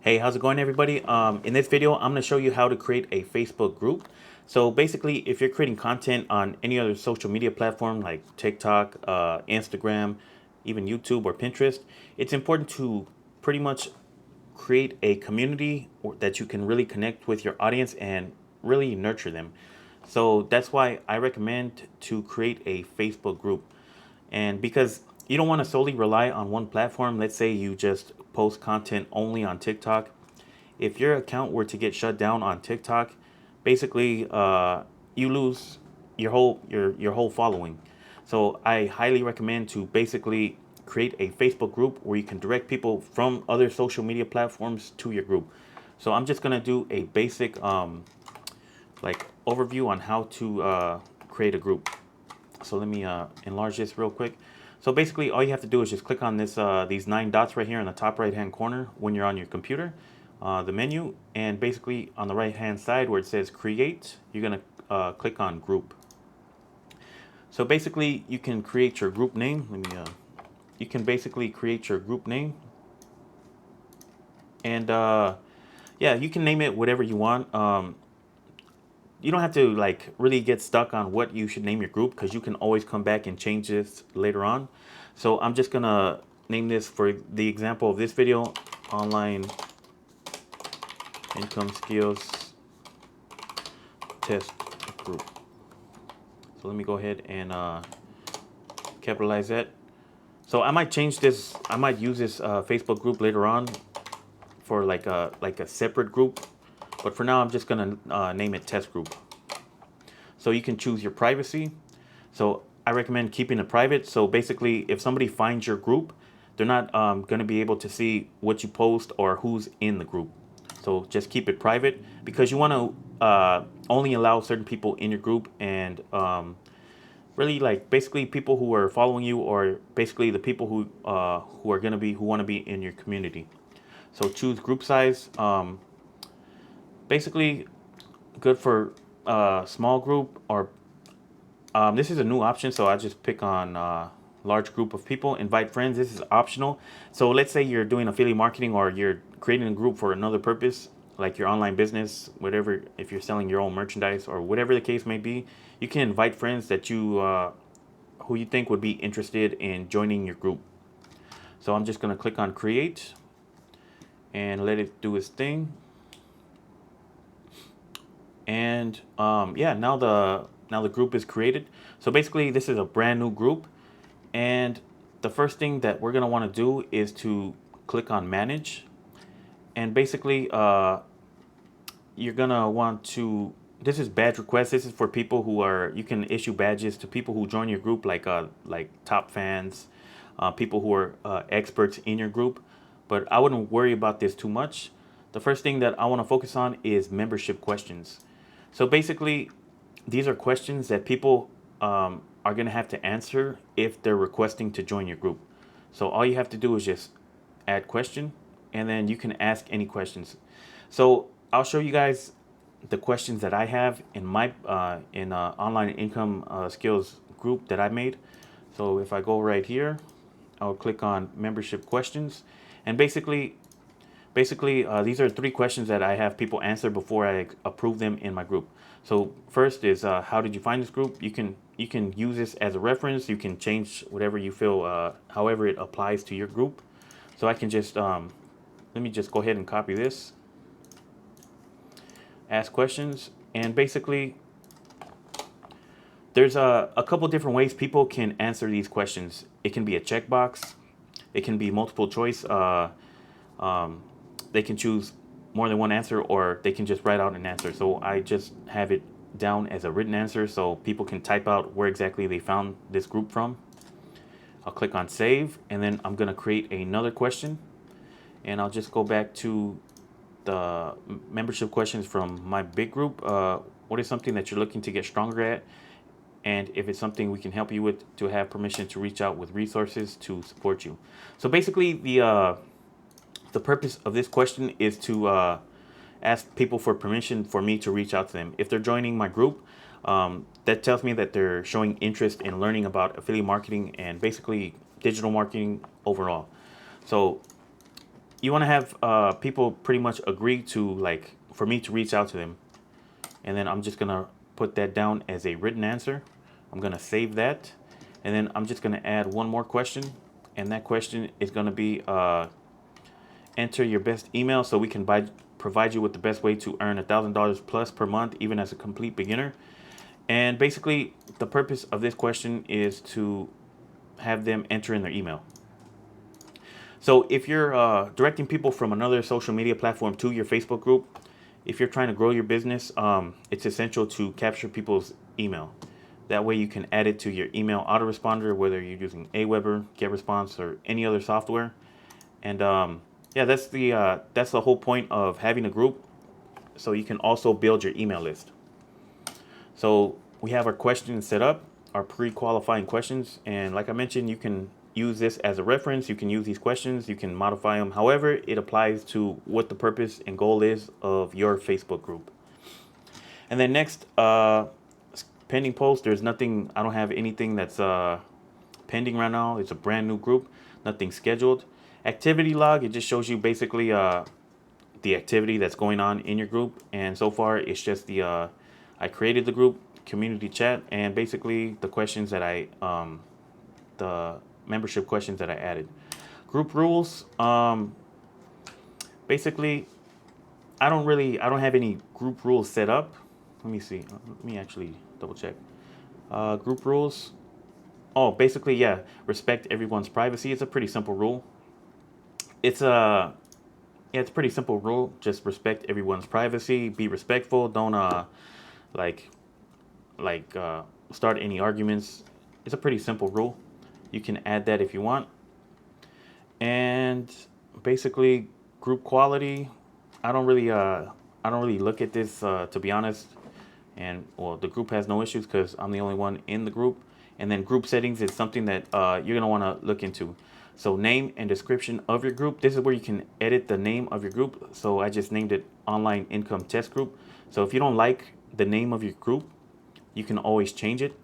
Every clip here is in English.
Hey, how's it going, everybody? In this video, I'm going to show you how to create a Facebook group. So basically, if you're creating content on any other social media platform like TikTok, Instagram, even YouTube or Pinterest, it's important to pretty much create a community that you can really connect with your audience and really nurture them. So that's why I recommend to create a Facebook group. And because you don't want to solely rely on one platform, let's say you just post content only on TikTok. If your account were to get shut down on TikTok, basically you lose your whole following. So I highly recommend to basically create a Facebook group where you can direct people from other social media platforms to your group. So I'm just gonna do a basic like overview on how to create a group. So let me enlarge this real quick. So basically, all you have to do is just click on this these 9 dots right here in the top right hand corner when you're on your computer, the menu, and basically on the right hand side where it says create, you're gonna click on group. So basically, you can create your group name. You can basically create your group name, and yeah, you can name it whatever you want. You don't have to like really get stuck on what you should name your group because you can always come back and change this later on. So I'm just gonna name this, for the example of this video, online income skills test group. So let me go ahead and capitalize that. So I might change this. I might use this Facebook group later on for like a separate group, but for now I'm just gonna name it test group. So you can choose your privacy. So I recommend keeping it private. So basically, if somebody finds your group, they're not going to be able to see what you post or who's in the group. So just keep it private because you want to only allow certain people in your group, and really like basically people who are following you, or basically the people who are going to be who want to be in your community. So choose group size. Basically, good for small group, or this is a new option, so I just pick on large group of people. Invite friends. This is optional. So let's say you're doing affiliate marketing or you're creating a group for another purpose, like your online business, whatever. If you're selling your own merchandise or whatever the case may be, you can invite friends that you who you think would be interested in joining your group. So I'm just gonna click on create and let it do its thing. And yeah, now the group is created. So basically, this is a brand new group, and the first thing that we're gonna want to do is to click on manage, and basically, you're gonna want to. This is badge request. This is for people who are. You can issue badges to people who join your group, like top fans, people who are experts in your group. But I wouldn't worry about this too much. The first thing that I want to focus on is membership questions. So basically, these are questions that people are going to have to answer if they're requesting to join your group. So all you have to do is just add question, and then you can ask any questions. So I'll show you guys the questions that I have in my online income skills group that I made. So if I go right here, I'll click on membership questions, and basically, these are 3 questions that I have people answer before I approve them in my group. So first is how did you find this group? You can use this as a reference. You can change whatever you feel, however it applies to your group. So I can just let me just go ahead and copy this. Ask questions, and basically there's a couple different ways people can answer these questions. It can be a checkbox. It can be multiple choice. They can choose more than one answer, or they can just write out an answer. So I just have it down as a written answer so people can type out where exactly they found this group from. I'll click on save, and then I'm going to create another question, and I'll just go back to the membership questions from my big group. What is something that you're looking to get stronger at? And if it's something we can help you with, to have permission to reach out with resources to support you. So basically, the purpose of this question is to ask people for permission for me to reach out to them. If they're joining my group, that tells me that they're showing interest in learning about affiliate marketing and basically digital marketing overall. So you want to have people pretty much agree to, like, for me to reach out to them. And then I'm just gonna put that down as a written answer. I'm gonna save that, and then I'm just gonna add one more question, and that question is gonna be enter your best email so we can provide you with the best way to earn $1,000 plus per month, even as a complete beginner. And basically, the purpose of this question is to have them enter in their email. So if you're directing people from another social media platform to your Facebook group, if you're trying to grow your business, it's essential to capture people's email. That way you can add it to your email autoresponder, whether you're using Aweber, GetResponse, or any other software. And yeah, that's the whole point of having a group. So you can also build your email list. So we have our questions set up, our pre-qualifying questions, and like I mentioned, you can use this as a reference. You can use these questions, you can modify them however it applies to what the purpose and goal is of your Facebook group. And then next, pending post. There's nothing. I don't have anything that's pending right now. It's a brand new group, nothing scheduled. Activity log. It just shows you basically the activity that's going on in your group, and so far it's just the I created the group, community chat, and basically the questions that the membership questions that I added. Group rules. Basically, I don't have any group rules set up. Let me see. Let me actually double check. Group rules. Oh, basically, yeah. Respect everyone's privacy. It's a pretty simple rule. It's a Yeah, it's a pretty simple rule. Just respect everyone's privacy. Be respectful. Don't like like start any arguments. It's a pretty simple rule. You can add that if you want. And basically, group quality. I don't really I don't really look at this to be honest. And well, the group has no issues because I'm the only one in the group. And then group settings is something that you're gonna want to look into. So name and description of your group. This is where you can edit the name of your group. So I just named it Online Income Test Group. So if you don't like the name of your group, you can always change it.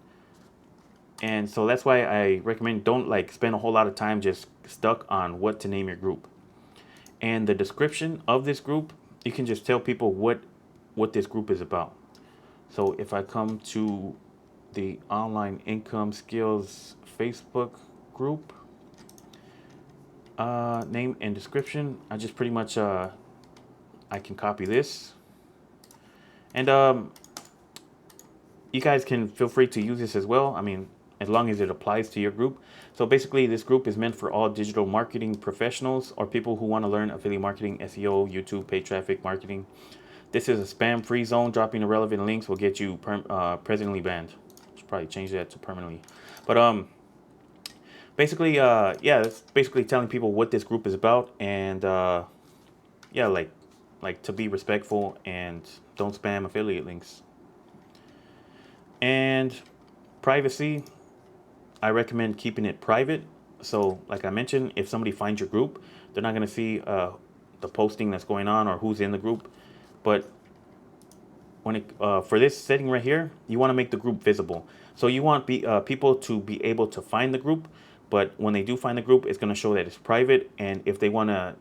And so that's why I recommend don't like spend a whole lot of time just stuck on what to name your group. And the description of this group, you can just tell people what this group is about. So if I come to the Online Income Skills Facebook group, name and description, I just pretty much I can copy this, and you guys can feel free to use this as well. I mean, as long as it applies to your group. So basically, this group is meant for all digital marketing professionals or people who want to learn affiliate marketing, SEO, YouTube, paid traffic marketing. This is a spam-free zone. Dropping irrelevant links will get you presently banned. Should probably change that to permanently. But basically, yeah, it's basically telling people what this group is about, and yeah, like to be respectful and don't spam affiliate links. And privacy, I recommend keeping it private. So, like I mentioned, if somebody finds your group, they're not going to see the posting that's going on or who's in the group. But when it for this setting right here, you want to make the group visible. So you want people to be able to find the group, but when they do find the group, it's going to show that it's private. And if they want to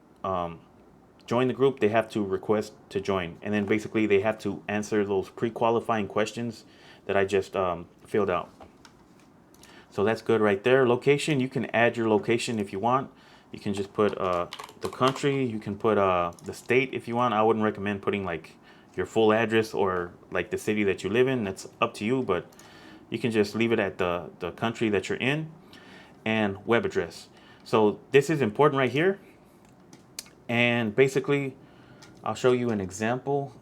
join the group, they have to request to join, and then basically they have to answer those pre-qualifying questions that I just filled out. So that's good right there. Location, you can add your location if you want. You can just put the country. You can put the state if you want. I wouldn't recommend putting like your full address or like the city that you live in. That's up to you, but you can just leave it at the country that you're in. And web address. So this is important right here. And basically, I'll show you an example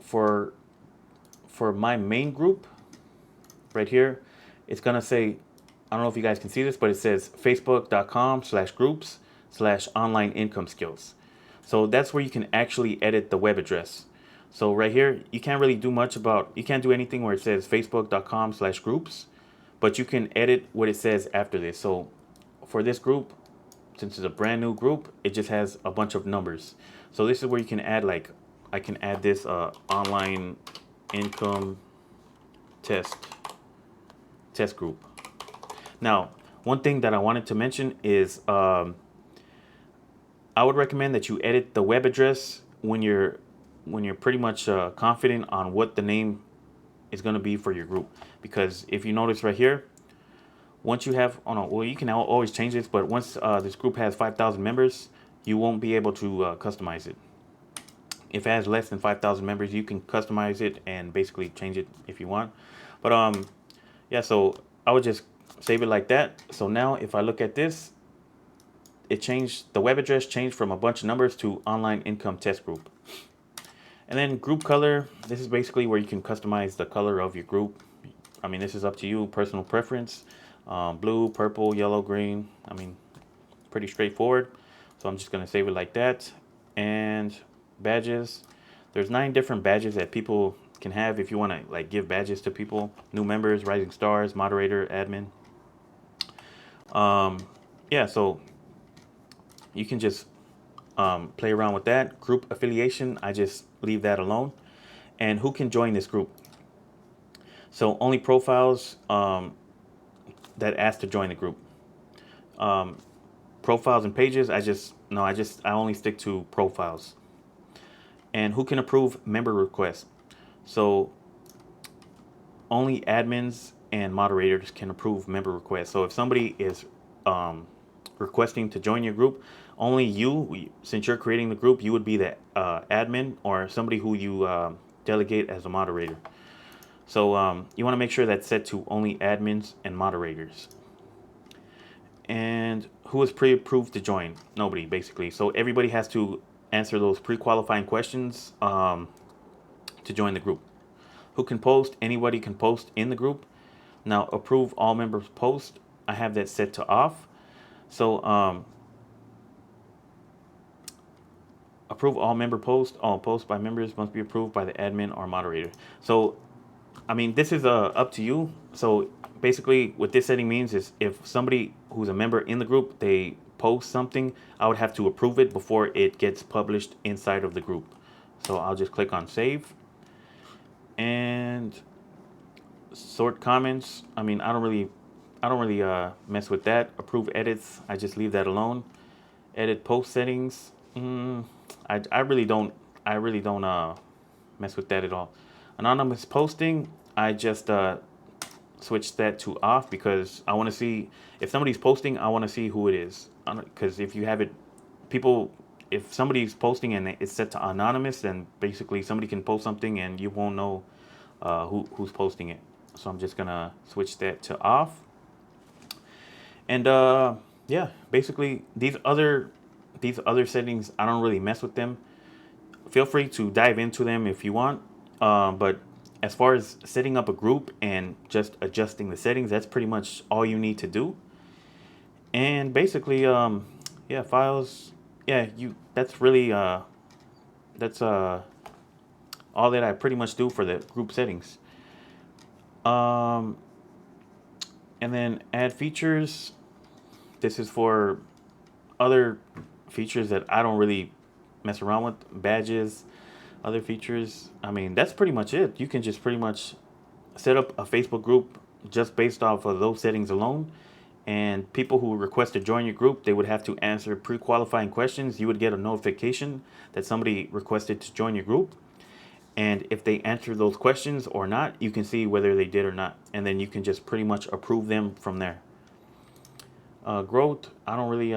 for my main group right here. It's gonna say, I don't know if you guys can see this, but it says facebook.com/groups/online income skills. So that's where you can actually edit the web address. So right here, you can't really do much about, you can't do anything where it says facebook.com/groups, but you can edit what it says after this. So for this group, since it's a brand new group, it just has a bunch of numbers. So this is where you can add, like, I can add this online income test group. Now, one thing that I wanted to mention is I would recommend that you edit the web address when you're pretty much confident on what the name is going to be for your group. Because if you notice right here, once you have, oh no, well, you can always change this, but once this group has 5,000 members, you won't be able to customize it. If it has less than 5,000 members, you can customize it and basically change it if you want. But yeah, so I would just save it like that. So now if I look at this, it changed, the web address changed from a bunch of numbers to online income test group. And then group color, this is basically where you can customize the color of your group. I mean, this is up to you, personal preference. Blue, purple, yellow, green. I mean, pretty straightforward. So I'm just gonna save it like that. And badges, there's 9 different badges that people can have if you want to like give badges to people: new members, rising stars, moderator, admin. Yeah, so you can just play around with that. Group affiliation, I just leave that alone. And who can join this group? So only profiles that ask to join the group. Profiles and pages, I only stick to profiles. And who can approve member requests? So only admins and moderators can approve member requests. So if somebody is requesting to join your group, only you, since you're creating the group, you would be the admin or somebody who you delegate as a moderator. So you want to make sure that's set to only admins and moderators. And who is pre-approved to join? Nobody, basically. So everybody has to answer those pre-qualifying questions to join the group. Who can post? Anybody can post in the group. Now, approve all members post. I have that set to off. So approve all member posts. All posts by members must be approved by the admin or moderator. So I mean, this is up to you. So basically what this setting means is if somebody who's a member in the group, they post something, I would have to approve it before it gets published inside of the group. So I'll just click on save and sort comments. I mean, I don't really mess with that. Approve edits, I just leave that alone. Edit post settings, I really don't mess with that at all. Anonymous posting, I just switch that to off because I want to see if somebody's posting, I want to see who it is. Because if you have it, if somebody's posting and it's set to anonymous, then basically somebody can post something and you won't know who's posting it. So I'm just gonna switch that to off. And yeah, basically these other settings, I don't really mess with them. Feel free to dive into them if you want. But as far as setting up a group and just adjusting the settings, that's pretty much all you need to do. And basically, yeah, files, yeah, that's really, that's all that I pretty much do for the group settings. And then add features. This is for other features that I don't really mess around with. Badges, other features. I mean, that's pretty much it. You can just pretty much set up a Facebook group just based off of those settings alone. And people who request to join your group, they would have to answer pre-qualifying questions. You would get a notification that somebody requested to join your group. And if they answer those questions or not, you can see whether they did or not. And then you can just pretty much approve them from there. Growth, I don't really,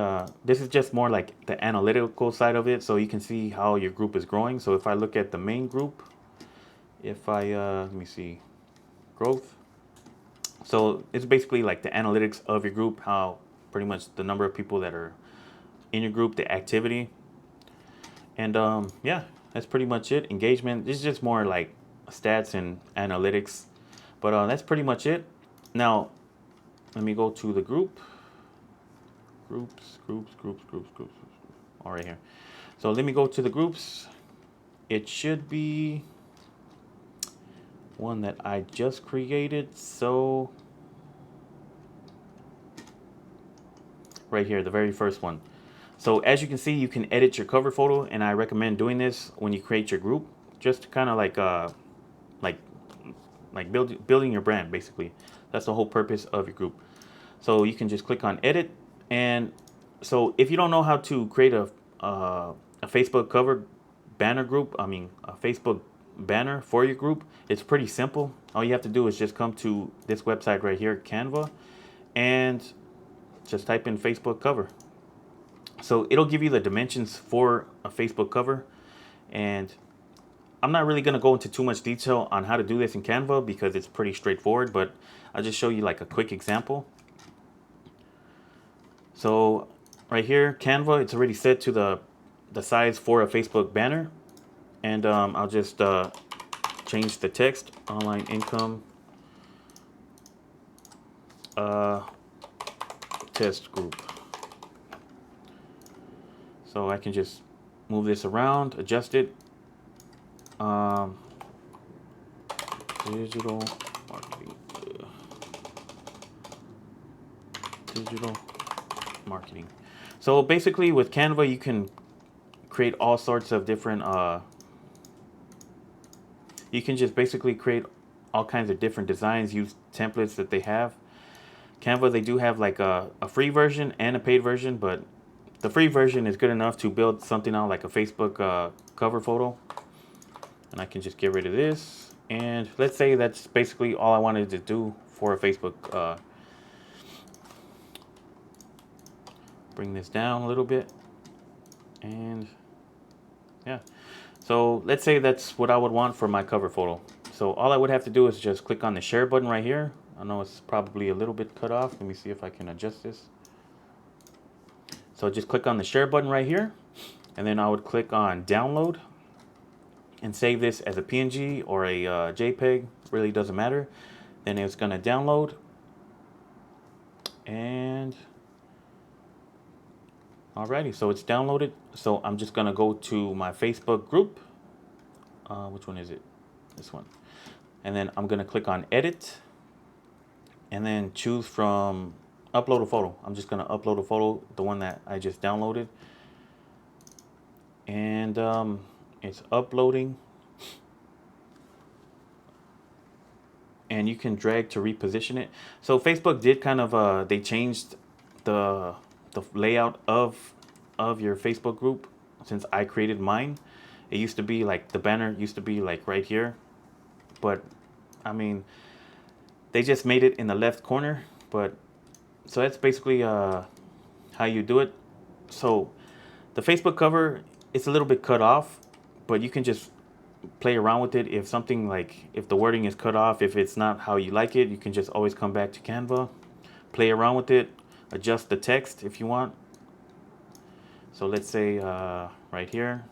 this is just more like the analytical side of it. So you can see how your group is growing. So if I look at the main group, if I, let me see, growth. So it's basically like the analytics of your group, how pretty much the number of people that are in your group, the activity. And yeah, that's pretty much it. Engagement, this is just more like stats and analytics. But that's pretty much it. Now, let me go to the group. Groups. All right here. So let me go to the groups. It should be one that I just created. So right here, the very first one. So as you can see, you can edit your cover photo, and I recommend doing this when you create your group, just to kind of like building your brand, basically. That's the whole purpose of your group. So you can just click on edit. And so if you don't know how to create a Facebook cover banner group, a Facebook banner for your group, it's pretty simple. All you have to do is just come to this website right here, Canva, and just type in Facebook cover. So it'll give you the dimensions for a Facebook cover. And I'm not really going to go into too much detail on how to do this in Canva because it's pretty straightforward, but I'll just show you like a quick example. So right here, Canva, it's already set to the size for a Facebook banner. And I'll just change the text, online income test group. So I can just move this around, adjust it. Digital marketing. Digital marketing. So basically with Canva, you can create all sorts of different, you can just basically create all kinds of different designs, use templates that they have. Canva, they do have like a free version and a paid version, but the free version is good enough to build something out like a Facebook cover photo. And I can just get rid of this. And let's say that's basically all I wanted to do for a Facebook. Bring this down a little bit. And yeah. So let's say that's what I would want for my cover photo. So all I would have to do is just click on the share button right here. I know it's probably a little bit cut off. Let me see if I can adjust this. So just click on the share button right here, and then I would click on download and save this as a PNG or a JPEG, really doesn't matter. Then it's gonna download, and alrighty, so it's downloaded. So I'm just gonna go to my Facebook group. Which one is it? This one. And then I'm gonna click on edit, and then choose from upload a photo. I'm just gonna upload a photo, the one that I just downloaded. And it's uploading. And you can drag to reposition it. So Facebook did kind of, they changed the layout of your Facebook group since I created mine. It used to be like, the banner used to be like right here. But, I mean, they just made it in the left corner. But, so that's basically how you do it. So, the Facebook cover, it's a little bit cut off, but you can just play around with it. If something like, if the wording is cut off, if it's not how you like it, you can just always come back to Canva, play around with it, adjust the text if you want. So let's say right here,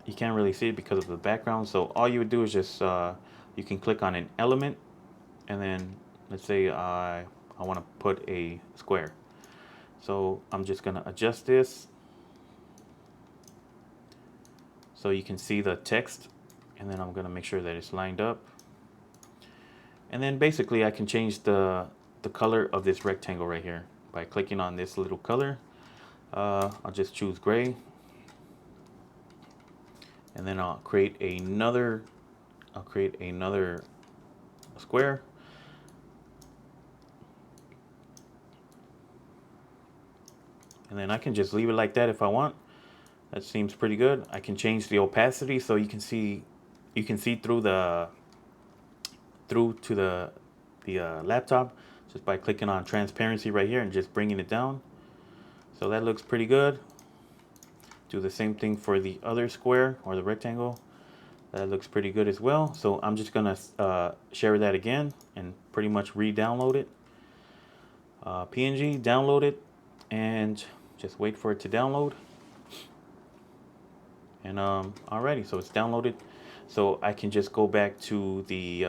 you can't really see it because of the background. So all you would do is just, you can click on an element, and then let's say I want to put a square. So I'm just going to adjust this so you can see the text, and then I'm going to make sure that it's lined up. And then basically I can change the color of this rectangle right here by clicking on this little color. I'll just choose gray, and then I'll create another square. And then I can just leave it like that if I want. That seems pretty good. I can change the opacity so you can see through to the laptop just by clicking on transparency right here and just bringing it down. So that looks pretty good. Do the same thing for the other square or the rectangle. That looks pretty good as well. So I'm just gonna share that again and pretty much re-download it. PNG, download it, and just wait for it to download. And alrighty, so it's downloaded. So I can just go back to the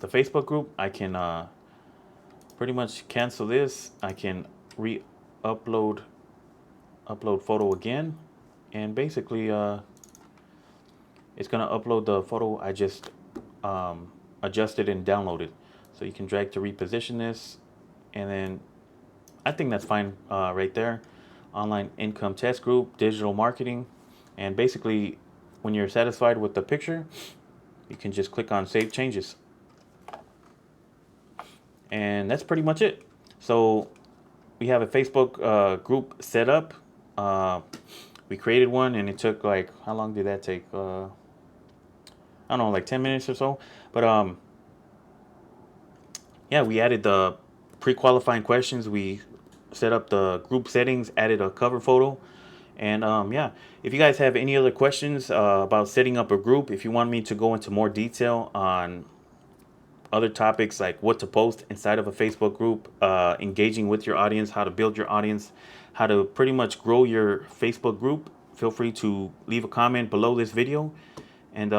Facebook group. I can pretty much cancel this. I can upload photo again, and basically it's gonna upload the photo I just adjusted and downloaded. So you can drag to reposition this, and then I think that's fine right there. Online income test group, digital marketing, and basically when you're satisfied with the picture, you can just click on save changes. And that's pretty much it. So we have a Facebook group set up. We created one, and it took like, how long did that take? I don't know, like 10 minutes or so. But yeah, we added the pre-qualifying questions. We set up the group settings, added a cover photo. And yeah, if you guys have any other questions about setting up a group, if you want me to go into more detail on other topics like what to post inside of a Facebook group, engaging with your audience, how to build your audience, how to pretty much grow your Facebook group, feel free to leave a comment below this video. And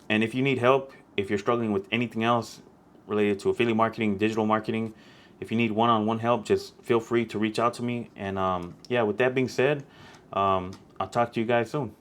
if you need help, if you're struggling with anything else related to affiliate marketing, digital marketing, if you need one-on-one help, just feel free to reach out to me. And yeah, with that being said, I'll talk to you guys soon.